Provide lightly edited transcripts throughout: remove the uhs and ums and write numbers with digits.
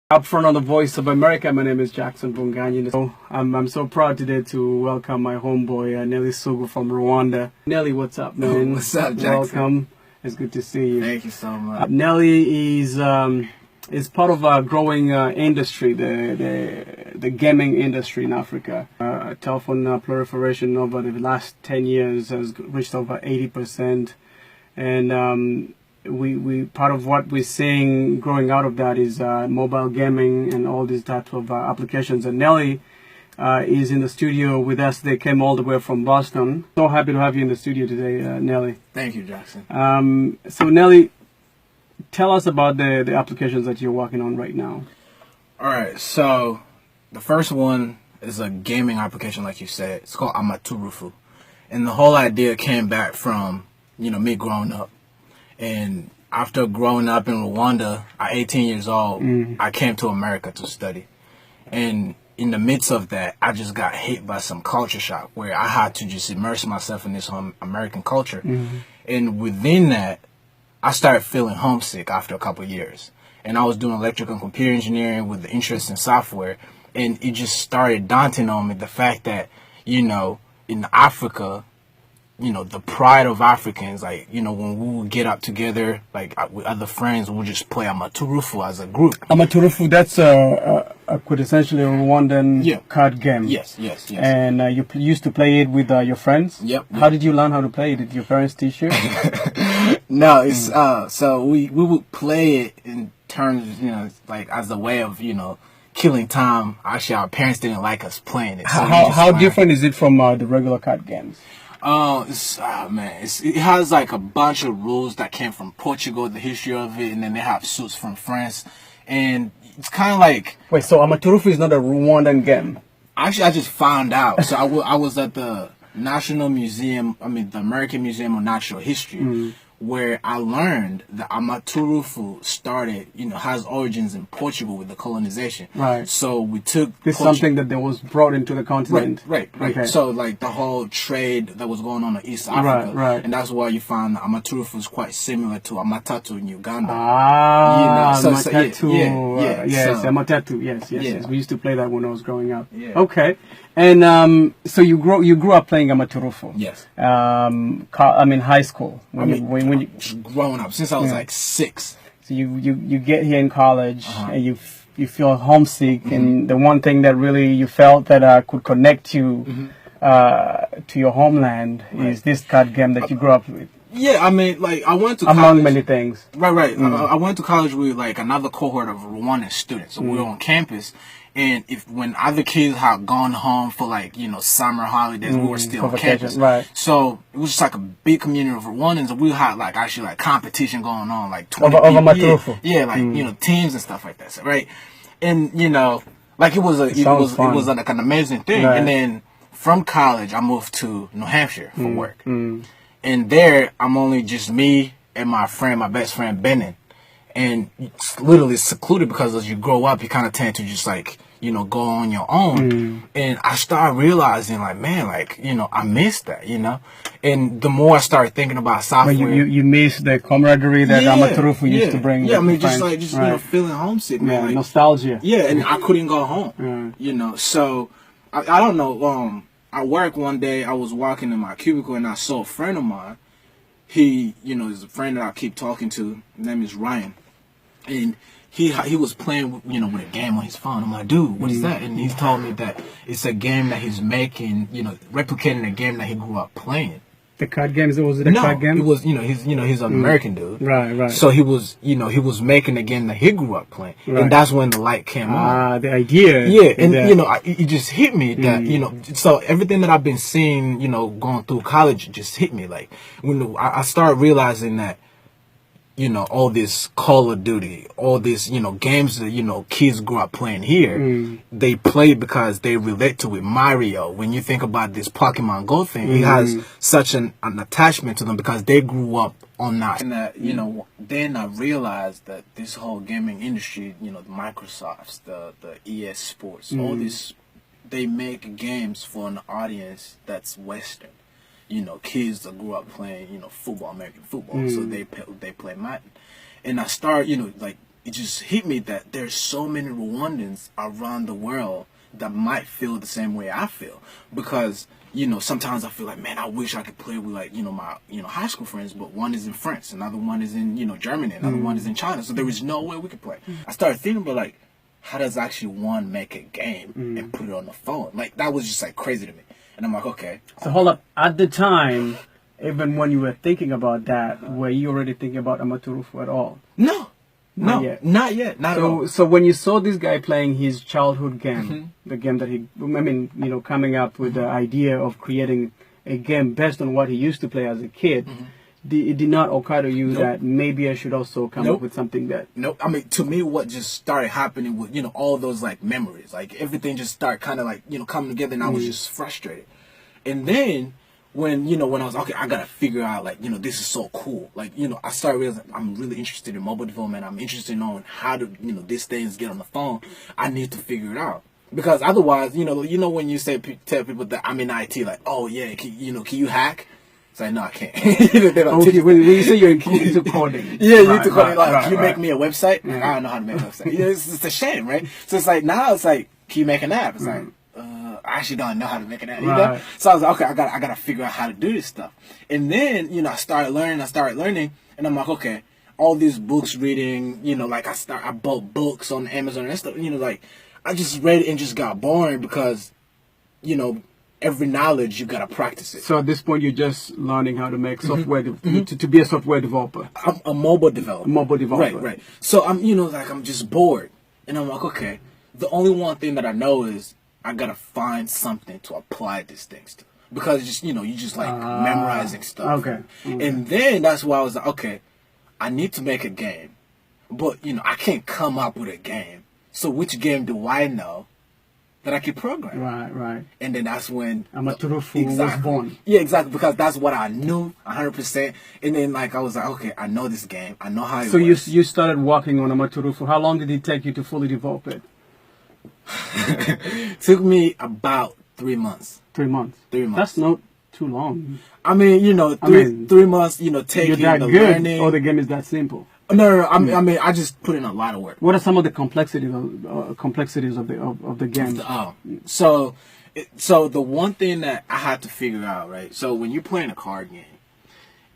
Up front on the Voice of America, my name is Jackson Bunganyi. So I'm so proud today to welcome my homeboy Nelly Sugu from Rwanda. Nelly, what's up, man? What's up, Jackson? Welcome. It's good to see you. Thank you so much. Nelly is part of a growing industry, the gaming industry in Africa. Telephone proliferation over the last 10 years has reached over 80%, and we part of what we're seeing growing out of that is mobile gaming and all these types of applications. And Nelly is in the studio with us. They came all the way from Boston. So happy to have you in the studio today, Nelly. Thank you, Jackson. So Nelly, tell us about the applications that you're working on right now. All right, so the first one is a gaming application, like you said. It's called Amaturufu. And the whole idea came back from, me growing up. And after growing up in Rwanda at 18 years old, I came to America to study. And in the midst of that, I just got hit by some culture shock where I had to just immerse myself in this American culture. And within that, I started feeling homesick after a couple of years. And I was doing electrical and computer engineering with the interest in software. And it just started daunting on me the fact that, in Africa, the pride of Africans, when we would get up together, with other friends, we would just play Amaturufu as a group. Amaturufu, that's a quintessentially Rwandan card game. Yes. And you used to play it with your friends? Yep. How did you learn how to play it? Did your parents teach you? No, it's so we would play it in terms, as a way of, killing time. Actually, our parents didn't like us playing it. So how different is it from the regular card games? It has like a bunch of rules that came from Portugal, the history of it, and then they have suits from France, and it's kind of like. Wait, so Amaturufu is not a Rwandan game? Actually, I just found out. So I was at the National Museum, the American Museum of Natural History, where I learned that Amaturufu started, has origins in Portugal with the colonization. Right. So we took this something that was brought into the continent. Right. Okay. So the whole trade that was going on in East Africa. Right. And that's why you find that Amaturufu is quite similar to Amatatu in Uganda. Amatatu. Yes. We used to play that when I was growing up. Yeah. Okay. And so you grew up playing Amaturufu. Yes. High school. When you growing up since I was like 6. So you get here in college and you feel homesick, and the one thing that really you felt that could connect you to your homeland is this card game that you grew up with. Yeah, I went to college. Among many things. Right. I went to college with another cohort of Rwandan students. So we were on campus. And when other kids had gone home for summer holidays, we were still on campus. Right. So it was just like a big community of Rwandans, and we had actually competition going on, 20 over Amaturufu. Yeah, teams and stuff like that. So, right. And it was an amazing thing. Right. And then from college, I moved to New Hampshire for work. And there, I'm only just me and my best friend Benin. And it's literally secluded because as you grow up, you kind of tend to just go on your own. And I started realizing I miss that, And the more I started thinking about software. But you miss the camaraderie that Amaturufu used to bring. Yeah, feeling homesick, man. Nostalgia. Yeah, and I couldn't go home, So I don't know. At work one day, I was walking in my cubicle and I saw a friend of mine. He, is a friend that I keep talking to. His name is Ryan. And he was playing with a game on his phone. I'm like, dude, what is that? And he told me that it's a game that he's making, replicating a game that he grew up playing. The card games? Was it a card game? It was, he's an American dude. Right. So he was making a game that he grew up playing. Right. And that's when the light came on. The idea. Yeah, and it just hit me that, so everything that I've been seeing, going through college just hit me. When I started realizing that, all this Call of Duty, all these, games that, kids grew up playing here, they play because they relate to it. Mario, when you think about this Pokemon Go thing, it has such an attachment to them because they grew up on that. And that, then I realized that this whole gaming industry, the Microsofts, the ES Sports, all this, they make games for an audience that's Western. Kids that grew up playing, football, American football. So they play Madden. And I started, it just hit me that there's so many Rwandans around the world that might feel the same way I feel. Because, sometimes I feel like, man, I wish I could play with like, my, high school friends, but one is in France, another one is in, Germany, another one is in China. So there is no way we could play. I started thinking about like, how does actually one make a game and put it on the phone? Like, that was just like crazy to me. And I'm like, okay. So hold up. At the time, even when you were thinking about that, were you already thinking about Amaturufu at all? No. Not yet. Not at all. So when you saw this guy playing his childhood game, the game that coming up with the idea of creating a game based on what he used to play as a kid, it did not occur to you that maybe I should also come up with something that... Nope. I mean, to me, what just started happening with, all those, like, memories. Like, everything just started kind of, like, coming together, and I was just frustrated. And then, when I was, okay, I got to figure out, like, this is so cool. Like, I started realizing I'm really interested in mobile development. I'm interested in knowing how to, these things get on the phone. I need to figure it out. Because otherwise, when you tell people that I'm in IT, like, oh, yeah, can you hack? It's like, no, I can't. Okay, when you say you're into coding. Yeah, you need to code. Can you make me a website? Like, I don't know how to make a website. It's a shame, right? So it's like, now it's like, can you make an app? It's like, I actually don't know how to make an app. So I was like, okay, I gotta figure out how to do this stuff. And then, I started learning, and I'm like, okay, all these books reading, like I bought books on Amazon and stuff, like I just read it and just got boring because, every knowledge you gotta practice it. So at this point, you're just learning how to make software to be a software developer. I'm a mobile developer. Right. So I'm, I'm just bored, and I'm like, okay, the only one thing that I know is I gotta find something to apply these things to, because just you just like memorizing stuff. Okay. And then that's why I was like, okay, I need to make a game, but I can't come up with a game. So which game do I know that I can program? Right. And then that's when Amaturufu was born. Yeah, exactly, because that's what I knew 100%. And then like I was like, okay, I know this game. I know how it works. So you started working on Amaturufu. How long did it take you to fully develop it? Took me about 3 months. 3 months. 3 months. That's not too long. I mean, 3 months, taking you're that the good, learning. or the game is that simple? No. I mean, I just put in a lot of work. What are some of the complexities of the game? So the one thing that I had to figure out, right? So when you're playing a card game,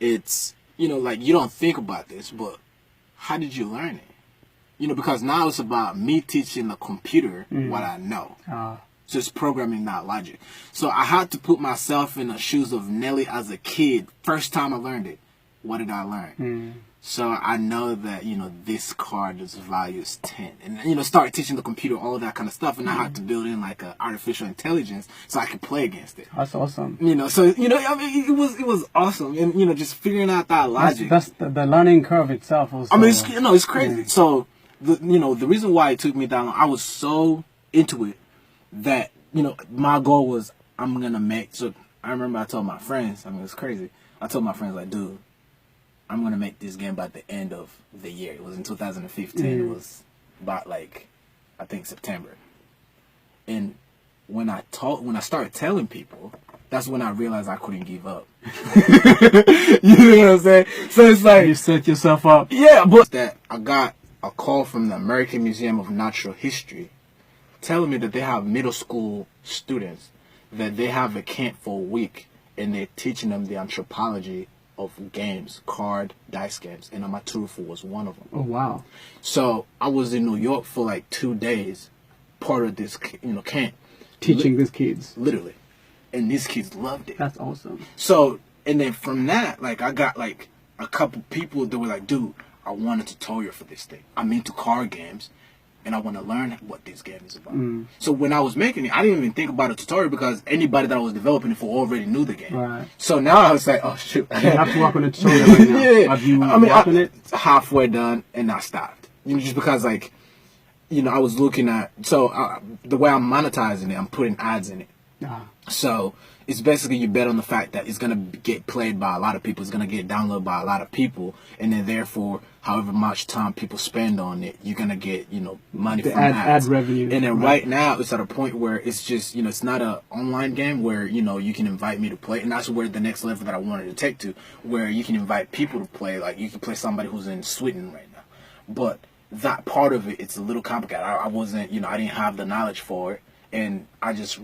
it's like you don't think about this, but how did you learn it? Because now it's about me teaching the computer what I know. So it's programming, not logic. So I had to put myself in the shoes of Nelly as a kid. First time I learned it, what did I learn? So I know that, this card is value is 10. And, start teaching the computer all of that kind of stuff. And I had to build in like a artificial intelligence so I could play against it. That's awesome. So, I mean, it was awesome. And, just figuring out that logic. That's the learning curve itself. Also. I mean, it's crazy. Yeah. So, the reason why it took me that long, I was so into it that, my goal was I'm going to make. So I remember I told my friends, I mean, it's crazy. I told my friends, like, dude, I'm going to make this game by the end of the year. It was in 2015. It was about like, I think September. And when I started telling people, that's when I realized I couldn't give up. You know what I'm saying? So it's like, you set yourself up. Yeah, but that I got a call from the American Museum of Natural History telling me that they have middle school students, that they have a camp for a week, and they're teaching them the anthropology of games, card, dice games, and Amaturufu was one of them. Oh, wow. So I was in New York for like 2 days, part of this, camp. Teaching these kids. Literally. And these kids loved it. That's awesome. So, and then from that, like, I got like a couple people that were like, dude, I want a tutorial for this thing. I'm into card games, and I want to learn what this game is about. So when I was making it, I didn't even think about a tutorial because anybody that I was developing it for already knew the game. Right. So now I was like, oh shoot. You have to work on a tutorial right now. Yeah. Have you worked on it? Halfway done, and I stopped. Just because like, I was looking at, so the way I'm monetizing it, I'm putting ads in it. So it's basically you bet on the fact that it's going to get played by a lot of people. It's going to get downloaded by a lot of people. And then therefore, however much time people spend on it, you're going to get, money from ads. Ad revenue. And then right now, it's at a point where it's just, it's not an online game where, you can invite me to play. And that's where the next level that I wanted to take to, where you can invite people to play. Like, you can play somebody who's in Sweden right now. But that part of it, it's a little complicated. I wasn't, I didn't have the knowledge for it, and I just,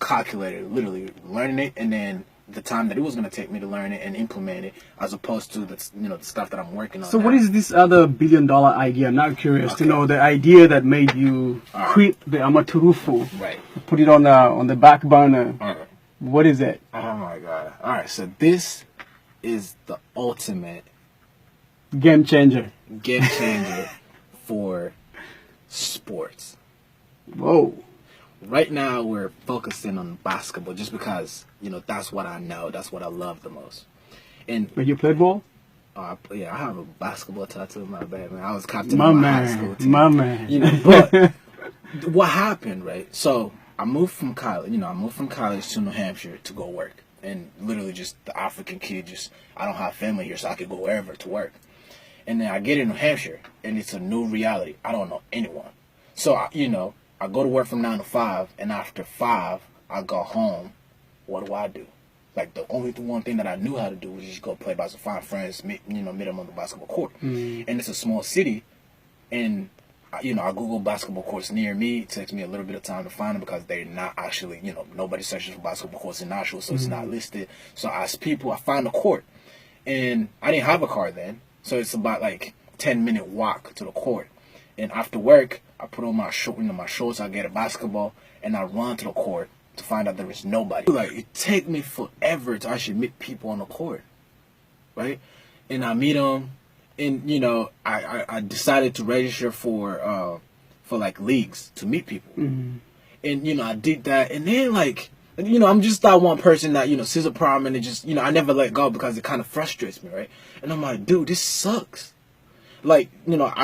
calculated, literally learning it, and then the time that it was going to take me to learn it and implement it, as opposed to the stuff that I'm working on. So now. what is this other $1 billion idea? I'm now curious to know the idea that made you quit the Amaturufu, right? Put it on the back burner. All right. What is it? Oh my God! All right, so this is the ultimate game changer for sports. Whoa. Right now, we're focusing on basketball just because, that's what I know. That's what I love the most. And But you played ball? Yeah, I have a basketball tattoo. My bad, man. I was captain My of my man. high school team. My man. But what happened, right? So I moved from college. I moved from college to New Hampshire to go work. And literally just the African kid, I don't have family here, so I could go wherever to work. And then I get in New Hampshire, and it's a new reality. I don't know anyone. So, I go to work from 9 to 5, and after 5, I go home. What do? Like, the only one thing that I knew how to do was just go play basketball, find friends, meet them on the basketball court. And it's a small city, and, I Google basketball courts near me. It takes me a little bit of time to find them because they're not actually, nobody searches for basketball courts in Nashville, so it's not listed. So I ask people, I find a court, and I didn't have a car then, so it's about, 10-minute walk to the court. And after work, I put on my shorts, I get a basketball, and I run to the court to find out there is nobody. It take me forever to actually meet people on the court, right? And I meet them, and I decided to register for leagues to meet people, and I did that, and then I'm just that one person that sees a problem and it just I never let go because it kind of frustrates me, right? And I'm like, dude, this sucks. I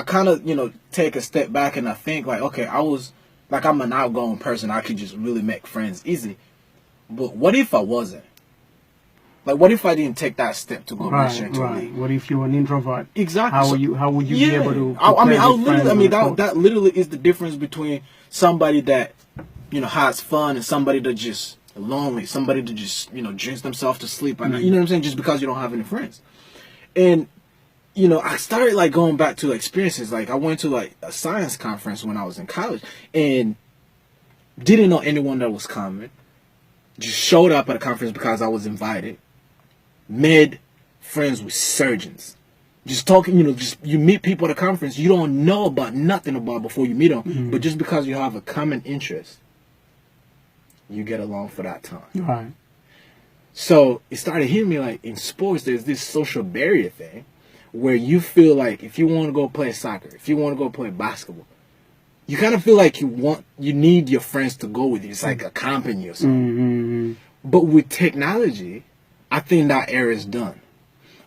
kind of, take a step back and I think, okay, I'm an outgoing person. I could just really make friends easy. But what if I wasn't? What if I didn't take that step to go register into a league? What if you were an introvert? Exactly. How would you be able to that literally is the difference between somebody that, has fun and somebody that just lonely, somebody that just, drinks themselves to sleep. And you know what I'm saying? Just because you don't have any friends. And I started going back to experiences. I went to a science conference when I was in college and didn't know anyone that was coming. Just showed up at a conference because I was invited. Made friends with surgeons. Just talking, you meet people at a conference you don't know about nothing about before you meet them. But just because you have a common interest, you get along for that time. Right. So it started hitting me in sports there's this social barrier thing. Where you feel like if you want to go play soccer, if you want to go play basketball, you kind of feel like you need your friends to go with you. It's like accompany you or something. But with technology, I think that era is done.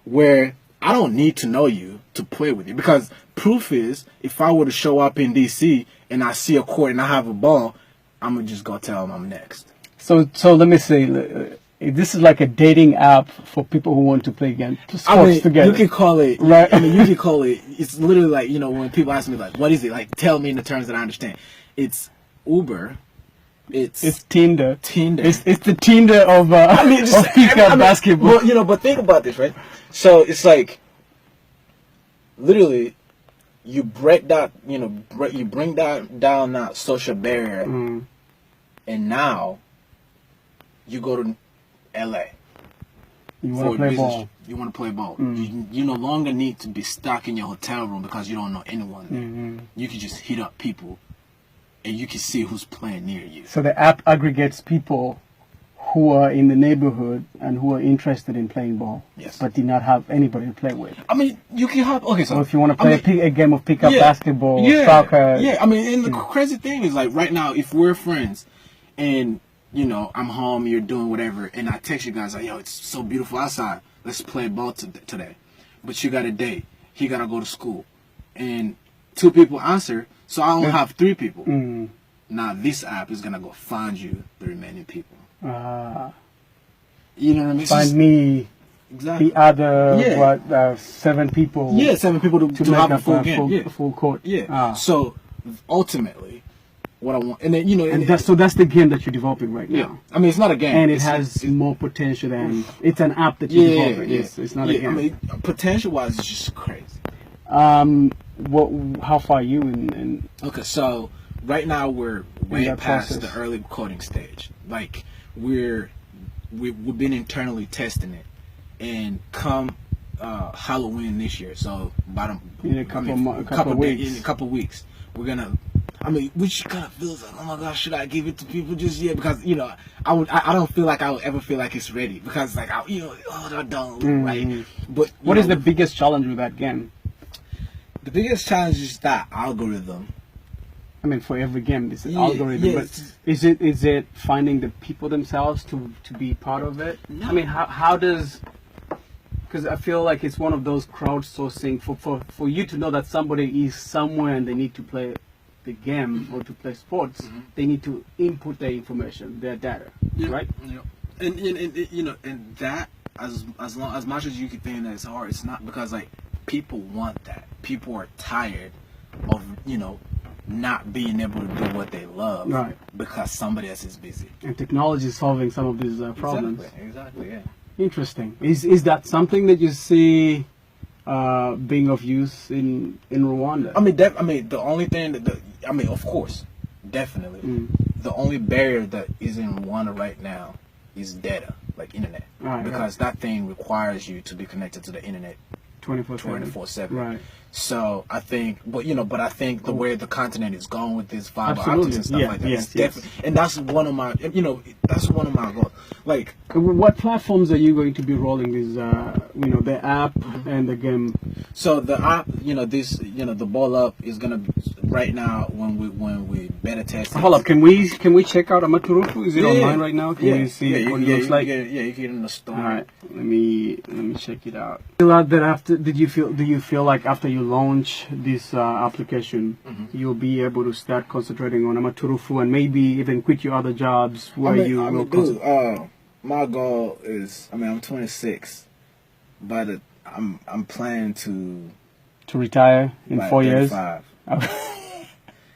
Where I don't need to know you to play with you. Because proof is, if I were to show up in D.C. and I see a court and I have a ball, I'm going to just go tell them I'm next. So let me say... This is like a dating app for people who want to play sports together. You can call it, right? You can call it. It's literally when people ask me what is it? Tell me in the terms that I understand. It's Uber. It's Tinder. It's the Tinder of pickup basketball. Well, but think about this, right? So it's literally, you break that, you bring down that social barrier, and now you go to LA. You want to play ball. You want to play ball. You no longer need to be stuck in your hotel room because you don't know anyone there. You can just hit up people and you can see who's playing near you. So the app aggregates people who are in the neighborhood and who are interested in playing ball, but did not have anybody to play with. You can have... Okay, so... Or if you want to play a game of pickup basketball or soccer... Yeah, and the crazy thing is, right now, if we're friends and... I'm home, you're doing whatever, and I text you guys yo, it's so beautiful outside. Let's play ball today. But you got a date. He got to go to school. And 2 people answer, so I only have 3 people. Now this app is going to go find you the remaining people. You know what I mean? Find me exactly. the other, 7 people. Yeah, 7 people to have a full game. Full court. Yeah. So ultimately, what I want, and then so that's the game that you're developing right now. It's not a game, and it has more potential than it's an app that you're developing. It's not a game. Potential wise, it's just crazy. How far are you in Okay, so right now we're way that past process? the early coding stage. Like we've been internally testing it, and come Halloween this year, so about in a couple of weeks? in a couple of weeks, we're gonna. I mean, which kind of feels like, oh my gosh, should I give it to people just yet? Because I don't feel like I would ever feel like it's ready because like I don't right. But What is the biggest challenge with that game? the biggest challenge is that algorithm. I mean, for every game, this is Yeah, algorithm. yeah, But is it finding the people themselves to be part of it? No. I mean, how does? Because I feel like it's one of those crowdsourcing for you to know that somebody is somewhere and they need to play the game or to play sports. They need to input their information, their data, right? Yeah. And and that as much as you can think that it's hard, it's not, because like people want that. People are tired of not being able to do what they love, Right. because somebody else is busy. And technology is solving some of these problems. Exactly. Yeah. Interesting. Is that something that you see being of use in Rwanda? I mean, the only thing of course, definitely. The only barrier that is in Rwanda right now is data, like internet, Right, because that thing requires you to be connected to the internet 24/7. Right. So I think, but I think the way the continent is going with this fiber Absolutely. optics and stuff Yeah, like that, yes, it's definitely, and that's one of my, goals. Like, What platforms are you going to be rolling this? The app and the game. so the app, the ball up is gonna be right now when we beta test it. Hold up, can we check out Amaturufu? Is it Yeah, online right now? Can we see what it looks like? Yeah, you get it in the store. All right, let me check it out. Feel out that after do you feel like after you launch this application, you'll be able to start concentrating on Amaturufu and maybe even quit your other jobs where My goal is, I'm 26, but I'm planning to retire in by 4 years. 35.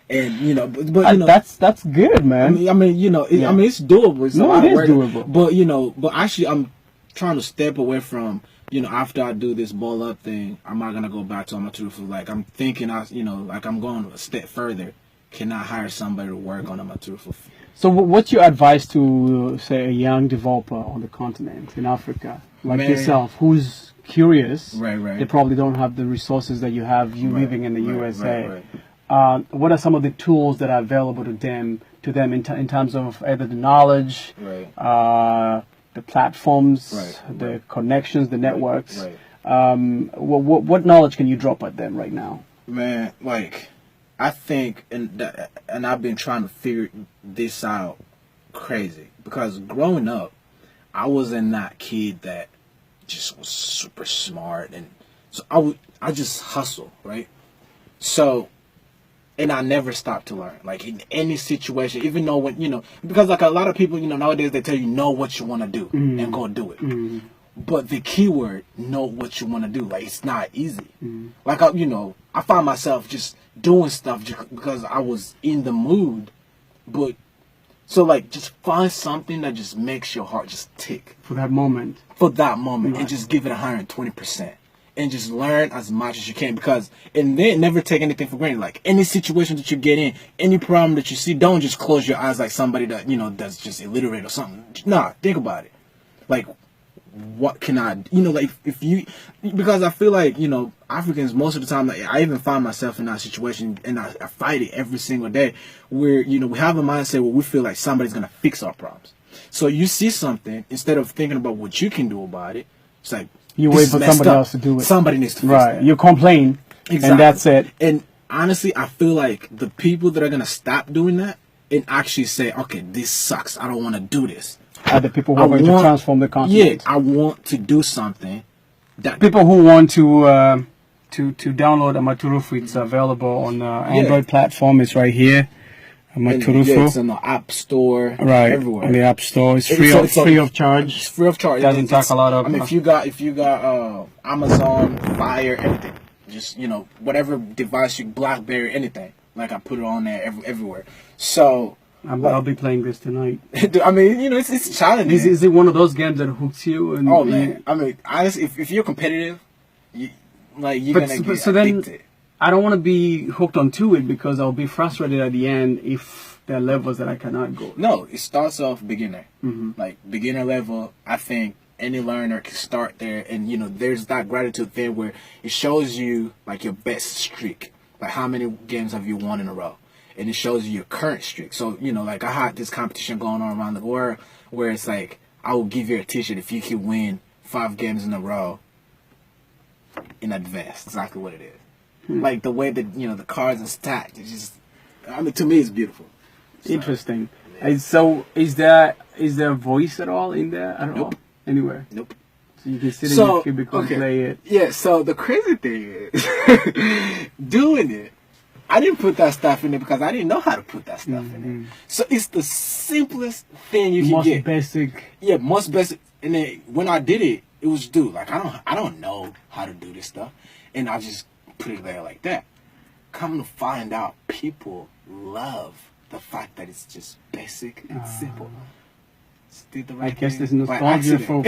And but that's good, man. I mean, it's doable. It's a lot it of is work. doable. But actually, I'm trying to step away from, after I do this ball up thing, I'm not gonna go back to Amaturufu. Like I'm thinking, I'm going a step further. Can I hire somebody to work on Amaturufu? So what's your advice to, say, a young developer on the continent in Africa, like yourself, who's curious? Right. They probably don't have the resources that you have, living in the USA. What are some of the tools that are available to them in terms of either the knowledge, the platforms, the connections, the networks? What knowledge can you drop at them right now? Man, like, I think, and I've been trying to figure this out crazy, because growing up, I wasn't that kid that just was super smart, and so I just hustle, right? So, and I never stopped to learn, like in any situation, even though when, because like a lot of people, nowadays they tell you know what you want to do and go do it. But the key word, know what you want to do. Like, it's not easy. Like, I find myself just doing stuff just because I was in the mood. But, so, like, just find something that just makes your heart just tick. For that moment. And just give it 120%. And just learn as much as you can. And then never take anything for granted. Like, any situation that you get in, any problem that you see, don't just close your eyes like somebody that, that's just illiterate or something. Nah, think about it. Like, what can I, like, because I feel like, Africans, most of the time, like, I even find myself in that situation, and I fight it every single day, where, we have a mindset where we feel like somebody's going to fix our problems. So you see something, instead of thinking about what you can do about it, it's like, you wait for somebody else to do it. Somebody needs to fix that. You complain, and that's it. And honestly, I feel like the people that are going to stop doing that and actually say, okay, this sucks, I don't want to do this, are the people who are going to transform the continent. Yeah, I want to do something. That people who want to download Amaturufu, it's available on Android platform. It's right here. Amaturufu. It's in the App Store. Right, everywhere. On the App Store. It's free of charge. It's free of charge. Doesn't take a lot of. if you got Amazon, Fire, everything, just whatever device BlackBerry, anything. Like, I put it on there everywhere. So. I'll be playing this tonight. I mean, it's challenging. Is it one of those games that hooks you? And, man. I mean, honestly, if you're competitive, you're gonna get addicted. I don't want to be hooked onto it because I'll be frustrated at the end if there are levels that I cannot go. No, it starts off beginner. Mm-hmm. Like beginner level, I think any learner can start there, and there's that gratitude thing where it shows you like your best streak, like how many games have you won in a row, and it shows you your current streak. So like I had this competition going on around the world where it's like I will give you a t-shirt if you can win 5 games in a row in advance. Exactly what it is. Like the way that the cards are stacked, it's just, I mean, to me it's beautiful. So, interesting. Yeah. So is there a voice at all in there at all? Anywhere? Nope. So you can sit in your cubicle and play it. Yeah. So the crazy thing is, doing it, I didn't put that stuff in there because I didn't know how to put that stuff in there. So it's the simplest thing you can get. Most basic. Yeah, most basic. And then when I did it, it was like I don't know how to do this stuff, and I just put it there like that. Come to find out, people love the fact that it's just basic and simple. Did the right I guess thing there's nostalgia by for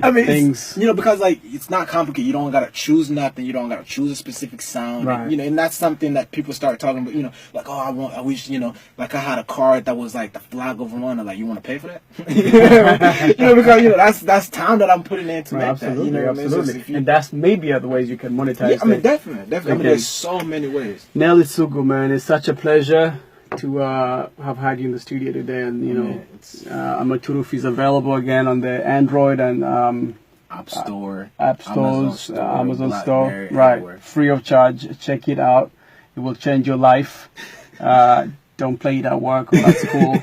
I mean, things. Because like it's not complicated. You don't gotta choose nothing. You don't gotta choose a specific sound. Right. And that's something that people start talking about. Like I wish like I had a card that was like the flag of Rwanda. Like you want to pay for that? Because that's time that I'm putting in to make absolutely, that. Absolutely. And that's maybe other ways you can monetize. Yeah, I mean definitely. I mean, there's so many ways. Nelly Sugo, man, it's such a pleasure to have had you in the studio today, and Amaturufu is available again on the Android and App Store, Amazon Store, right? Everywhere. Free of charge. Check it out; it will change your life. Don't play it at work or at school.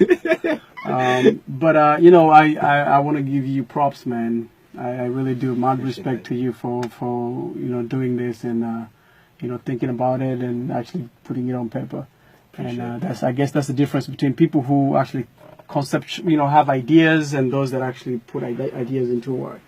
But I want to give you props, man. I really do. Mad respect to you for doing this and thinking about it and actually putting it on paper. And I guess that's the difference between people who actually have ideas and those that actually put ideas into work.